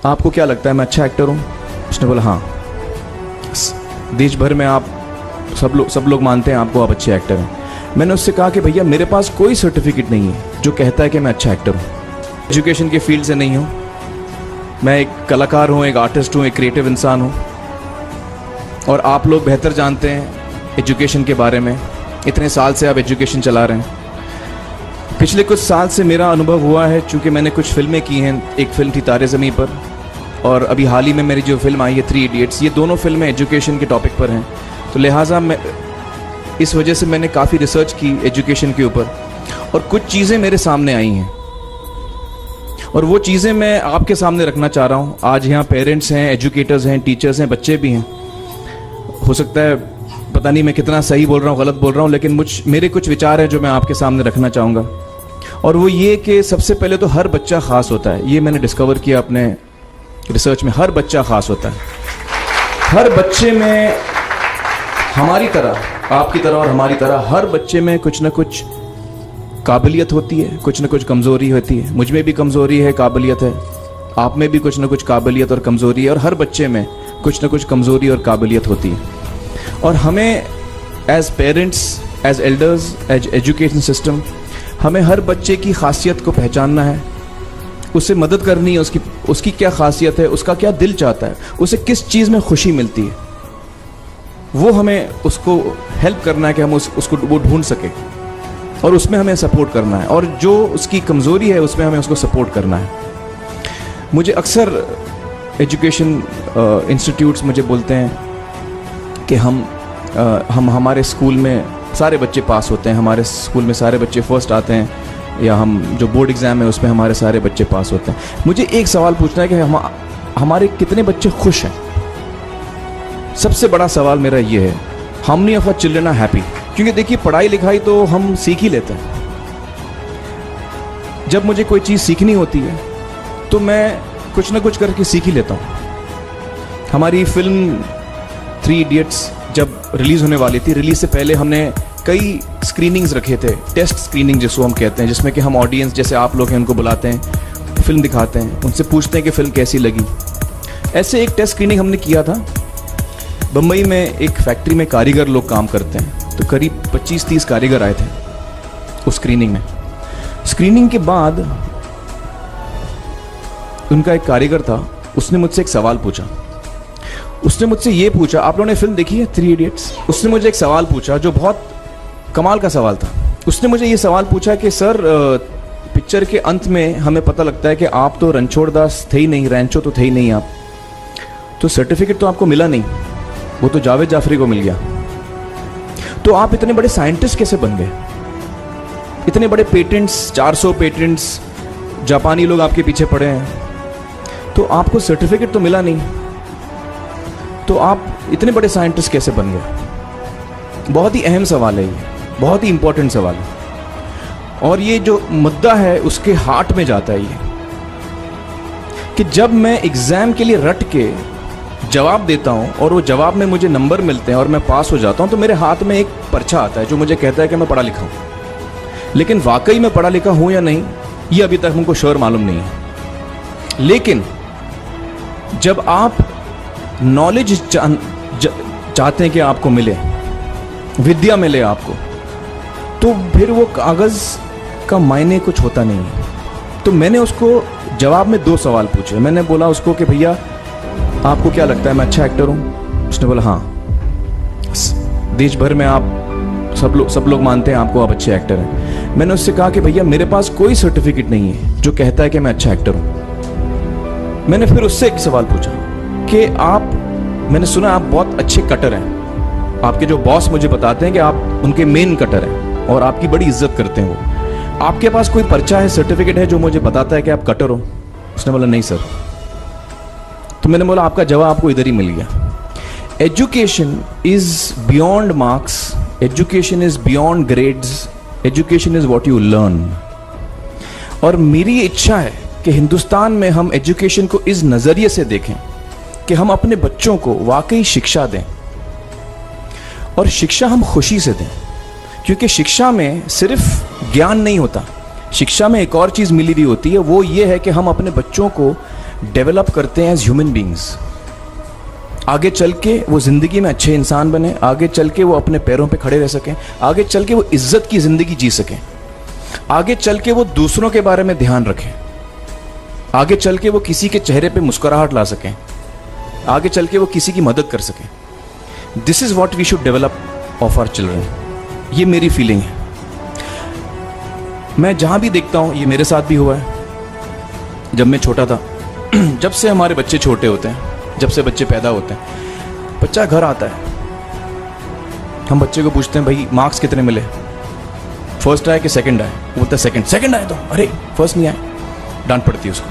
आपको क्या लगता है मैं अच्छा एक्टर हूँ? उसने बोला हाँ। देश भर में आप सब लोग मानते हैं आपको, आप अच्छे एक्टर हैं। मैंने उससे कहा कि भैया मेरे पास कोई सर्टिफिकेट नहीं है जो कहता है कि मैं अच्छा एक्टर हूँ। एजुकेशन के फील्ड से नहीं हूँ, मैं एक कलाकार हूँ, एक आर्टिस्ट हूँ, एक क्रिएटिव इंसान हूँ। और आप लोग बेहतर जानते हैं एजुकेशन के बारे में, इतने साल से आप एजुकेशन चला रहे हैं। पिछले कुछ साल से मेरा अनुभव हुआ है, चूँकि मैंने कुछ फिल्में की हैं। एक फिल्म थी तारे ज़मीं पर, और अभी हाल ही में मेरी जो फिल्म आई है 3 इडियट्स, ये दोनों फिल्में एजुकेशन के टॉपिक पर हैं। तो लिहाजा मैं इस वजह से मैंने काफ़ी रिसर्च की एजुकेशन के ऊपर, और कुछ चीज़ें मेरे सामने आई हैं और वो चीज़ें मैं आपके सामने रखना चाह रहा हूँ। आज यहाँ पेरेंट्स हैं, एजुकेटर्स हैं, टीचर्स हैं, बच्चे भी हैं। हो सकता है पता नहीं मैं कितना सही बोल रहा हूँ, गलत बोल रहा हूँ, लेकिन मेरे कुछ विचार हैं जो मैं आपके सामने रखना चाहूँगा। और वो ये कि सबसे पहले तो हर बच्चा ख़ास होता है। ये मैंने डिस्कवर किया अपने रिसर्च में। हर बच्चा ख़ास होता है। हर बच्चे में हमारी तरह, आपकी तरह और हमारी तरह, हर बच्चे में कुछ ना कुछ काबिलियत होती है, कुछ ना कुछ कमज़ोरी होती है। मुझ में भी कमज़ोरी है, काबिलियत है। आप में भी कुछ ना कुछ काबिलियत और कमज़ोरी है, और हर बच्चे में कुछ ना कुछ कमज़ोरी और काबिलियत होती है। और हमें as parents, as elders, as education system, हमें हर बच्चे की खासियत को पहचानना है, उसे मदद करनी है। उसकी क्या खासियत है, उसका क्या दिल चाहता है, उसे किस चीज़ में खुशी मिलती है, वो हमें उसको हेल्प करना है कि हम उसको वो ढूंढ सके, और उसमें हमें सपोर्ट करना है। और जो उसकी कमज़ोरी है उसमें हमें उसको सपोर्ट करना है। मुझे अक्सर एजुकेशन इंस्टीट्यूट्स मुझे बोलते हैं कि हम हमारे स्कूल में सारे बच्चे पास होते हैं, हमारे स्कूल में सारे बच्चे फर्स्ट आते हैं, या हम जो बोर्ड एग्ज़ाम है उसमें हमारे सारे बच्चे पास होते हैं। मुझे एक सवाल पूछना है कि हमारे कितने बच्चे खुश हैं? सबसे बड़ा सवाल मेरा ये है, how many of our children are happy? क्योंकि देखिए, पढ़ाई लिखाई तो हम सीख ही लेते हैं। जब मुझे कोई चीज़ सीखनी होती है तो मैं कुछ ना कुछ करके सीख ही लेता हूँ। हमारी फिल्म 3 इडियट्स जब रिलीज़ होने वाली थी, रिलीज़ से पहले हमने कई स्क्रीनिंग्स रखे थे, टेस्ट स्क्रीनिंग जिसको हम कहते हैं, जिसमें कि हम ऑडियंस जैसे आप लोग हैं उनको बुलाते हैं, फिल्म दिखाते हैं, उनसे पूछते हैं कि फ़िल्म कैसी लगी। ऐसे एक टेस्ट स्क्रीनिंग हमने किया था। बम्बई में एक फैक्ट्री में कारीगर लोग काम करते हैं, तो करीब 25-30 कारीगर आए थे उस स्क्रीनिंग में। स्क्रीनिंग के बाद उनका एक कारीगर था, उसने मुझसे एक सवाल पूछा। उसने मुझसे ये पूछा, आप लोगों ने फिल्म देखी है 3 इडियट्स? उसने मुझे एक सवाल पूछा जो बहुत कमाल का सवाल था। उसने मुझे ये सवाल पूछा कि सर, पिक्चर के अंत में हमें पता लगता है कि आप तो रणछोड़ दास थे ही नहीं, रैंचो तो थे ही नहीं आप, तो सर्टिफिकेट तो आपको मिला नहीं, वो तो जावेद जाफरी को मिल गया। तो आप इतने बड़े साइंटिस्ट कैसे बन गए? इतने बड़े पेटेंट्स, 400 पेटेंट्स, जापानी लोग आपके पीछे पड़े हैं, तो आपको सर्टिफिकेट तो मिला नहीं, तो आप इतने बड़े साइंटिस्ट कैसे बन गए? बहुत ही अहम सवाल है ये, बहुत ही इंपॉर्टेंट सवाल है। और ये जो मुद्दा है उसके हार्ट में जाता है ये, कि जब मैं एग्जाम के लिए रट के जवाब देता हूं और वो जवाब में मुझे नंबर मिलते हैं और मैं पास हो जाता हूं, तो मेरे हाथ में एक पर्चा आता है जो मुझे कहता है कि मैं पढ़ा लिखा हूं। लेकिन वाकई में पढ़ा लिखा हूं या नहीं, ये अभी तक हमको श्योर मालूम नहीं है। लेकिन जब आप नॉलेज चाहते हैं कि आपको मिले, विद्या मिले आपको, तो फिर वो कागज़ का मायने कुछ होता नहीं है। तो मैंने उसको जवाब में 2 सवाल पूछे। मैंने बोला उसको कि भैया आपको क्या लगता है मैं अच्छा एक्टर हूँ? उसने बोला हाँ। देश भर में आप सब लोग मानते हैं आपको, आप अच्छे एक्टर हैं। मैंने उससे कहा कि भैया मेरे पास कोई सर्टिफिकेट नहीं है जो कहता है कि मैं अच्छा एक्टर हूँ। मैंने फिर उससे एक सवाल पूछा कि मैंने सुना आप बहुत अच्छे कटर हैं, आपके जो बॉस मुझे बताते हैं कि आप उनके मेन कटर हैं और आपकी बड़ी इज्जत करते हैं वो, आपके पास कोई पर्चा है, सर्टिफिकेट है जो मुझे बताता है कि आप कटर हो? उसने बोला नहीं सर। तो मैंने बोला आपका जवाब आपको इधर ही मिल गया। Education is beyond marks, education is beyond grades, education is what you learn. और मेरी इच्छा है कि हिंदुस्तान में हम एजुकेशन को इस नज़रिए से देखें कि हम अपने बच्चों को वाकई शिक्षा दें, और शिक्षा हम खुशी से दें। क्योंकि शिक्षा में सिर्फ ज्ञान नहीं होता, शिक्षा में एक और चीज़ मिली हुई होती है, वो ये है कि हम अपने बच्चों को डेवलप करते हैं एज ह्यूमन बींग्स। आगे चल के वो ज़िंदगी में अच्छे इंसान बने, आगे चल के वो अपने पैरों पे खड़े रह सकें, आगे चल के वो इज्जत की ज़िंदगी जी सकें, आगे चल के वो दूसरों के बारे में ध्यान रखें, आगे चल के वो किसी के चेहरे पे मुस्कुराहट ला सकें, आगे चल के वो किसी की मदद कर सकें। This is what we should develop of our children. ये मेरी फीलिंग है। मैं जहाँ भी देखता हूँ, ये मेरे साथ भी हुआ है जब मैं छोटा था। जब से हमारे बच्चे छोटे होते हैं, जब से बच्चे पैदा होते हैं, बच्चा घर आता है, हम बच्चे को पूछते हैं भाई मार्क्स कितने मिले, फर्स्ट आए कि सेकंड आए? वो बोलता है सेकंड। सेकंड आए तो अरे फर्स्ट नहीं आए, डांट पड़ती है उसको।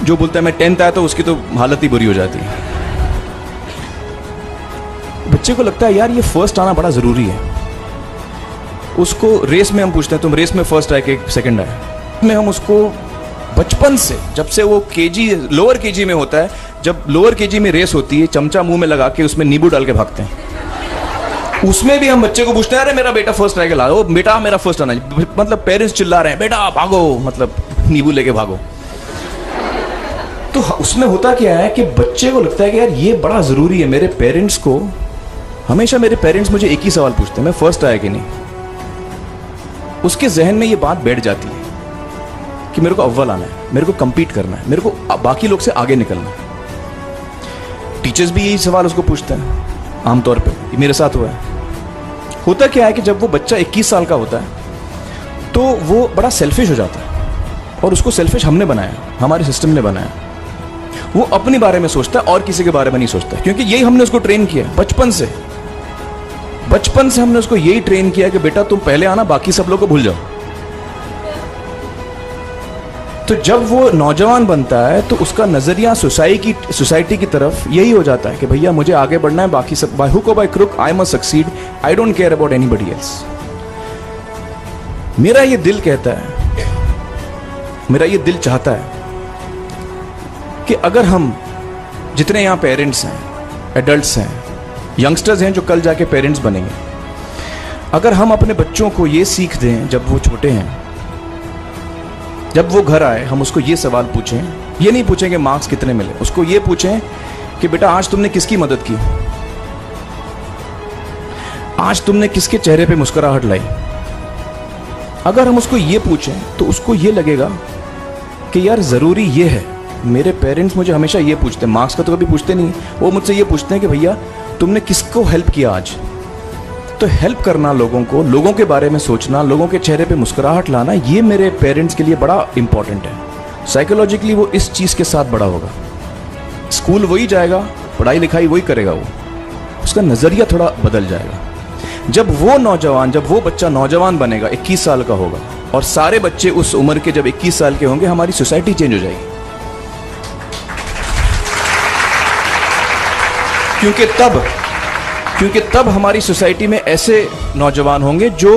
जो बोलता है मैं 10th आया तो उसकी तो हालत ही बुरी हो जाती है। बच्चे को लगता है यार ये फर्स्ट आना बड़ा ज़रूरी है। उसको रेस में हम पूछते हैं तुम रेस में फर्स्ट आए कि सेकंड आए? में हम उसको बचपन से, जब से वो लोअर केजी में होता है, जब लोअर केजी में रेस होती है, चमचा मुंह में लगा के उसमें नींबू डाल के भागते हैं। उसमें भी हम बच्चे को पूछते हैं अरे मेरा बेटा फर्स्ट आएगा, ला दो बेटा मेरा फर्स्ट आना। मतलब पेरेंट्स चिल्ला रहे हैं बेटा भागो, मतलब नींबू लेके भागो। तो उसमें होता क्या है कि बच्चे को लगता है कि यार ये बड़ा जरूरी है। मेरे पेरेंट्स को हमेशा, मेरे पेरेंट्स मुझे एक ही सवाल पूछते हैं, मैं फर्स्ट आया कि नहीं। उसके जहन में ये बात बैठ जाती है कि मेरे को अव्वल आना है, मेरे को compete करना है, मेरे को बाकी लोग से आगे निकलना है। टीचर्स भी यही सवाल उसको पूछते हैं आमतौर पे। ये मेरे साथ हुआ है। होता क्या है कि जब वो बच्चा 21 साल का होता है तो वो बड़ा सेल्फिश हो जाता है, और उसको सेल्फिश हमने बनाया, हमारे सिस्टम ने बनाया। वो अपने बारे में सोचता है और किसी के बारे में नहीं सोचता, क्योंकि यही हमने उसको ट्रेन किया बचपन से। बचपन से हमने उसको यही ट्रेन किया कि बेटा तुम पहले आना, बाकी सब लोग को भूल जाओ। तो जब वो नौजवान बनता है तो उसका नजरिया सोसाइटी की तरफ यही हो जाता है कि भैया मुझे आगे बढ़ना है, बाकी सब बाय हुक और by crook I must succeed, I don't care about anybody else. मेरा ये दिल कहता है, मेरा ये दिल चाहता है कि अगर हम जितने यहां पेरेंट्स हैं, एडल्ट्स हैं, यंगस्टर्स हैं जो कल जाके पेरेंट्स बनेंगे, अगर हम अपने बच्चों को ये सीख दें जब वो छोटे हैं, जब वो घर आए हम उसको ये सवाल पूछें, ये नहीं पूछें कि मार्क्स कितने मिले, उसको ये पूछें कि बेटा आज तुमने किसकी मदद की, आज तुमने किसके चेहरे पे मुस्कुराहट लाई। अगर हम उसको ये पूछें तो उसको ये लगेगा कि यार जरूरी ये है। मेरे पेरेंट्स मुझे हमेशा ये पूछते हैं, मार्क्स का तो कभी पूछते नहीं, वो मुझसे ये पूछते हैं कि भैया तुमने किसको हेल्प किया आज। तो हेल्प करना लोगों को, लोगों के बारे में सोचना, लोगों के चेहरे पे मुस्कुराहट लाना, ये मेरे पेरेंट्स के लिए बड़ा इंपॉर्टेंट है। साइकोलॉजिकली वो इस चीज़ के साथ बड़ा होगा। स्कूल वही जाएगा, पढ़ाई लिखाई वही करेगा, वो उसका नज़रिया थोड़ा बदल जाएगा। जब वो बच्चा नौजवान बनेगा, 21 साल का होगा, और सारे बच्चे उस उम्र के जब 21 साल के होंगे, हमारी सोसाइटी चेंज हो जाएगी। क्योंकि तब हमारी सोसाइटी में ऐसे नौजवान होंगे जो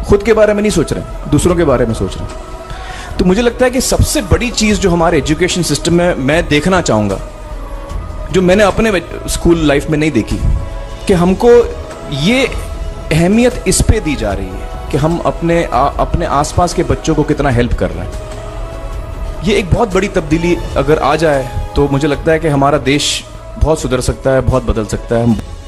खुद के बारे में नहीं सोच रहे, दूसरों के बारे में सोच रहे हैं। तो मुझे लगता है कि सबसे बड़ी चीज़ जो हमारे एजुकेशन सिस्टम में मैं देखना चाहूँगा, जो मैंने अपने स्कूल लाइफ में नहीं देखी, कि हमको ये अहमियत इस पे दी जा रही है कि हम अपने आसपास के बच्चों को कितना हेल्प कर रहे हैं। ये एक बहुत बड़ी तब्दीली अगर आ जाए तो मुझे लगता है कि हमारा देश बहुत सुधर सकता है, बहुत बदल सकता है।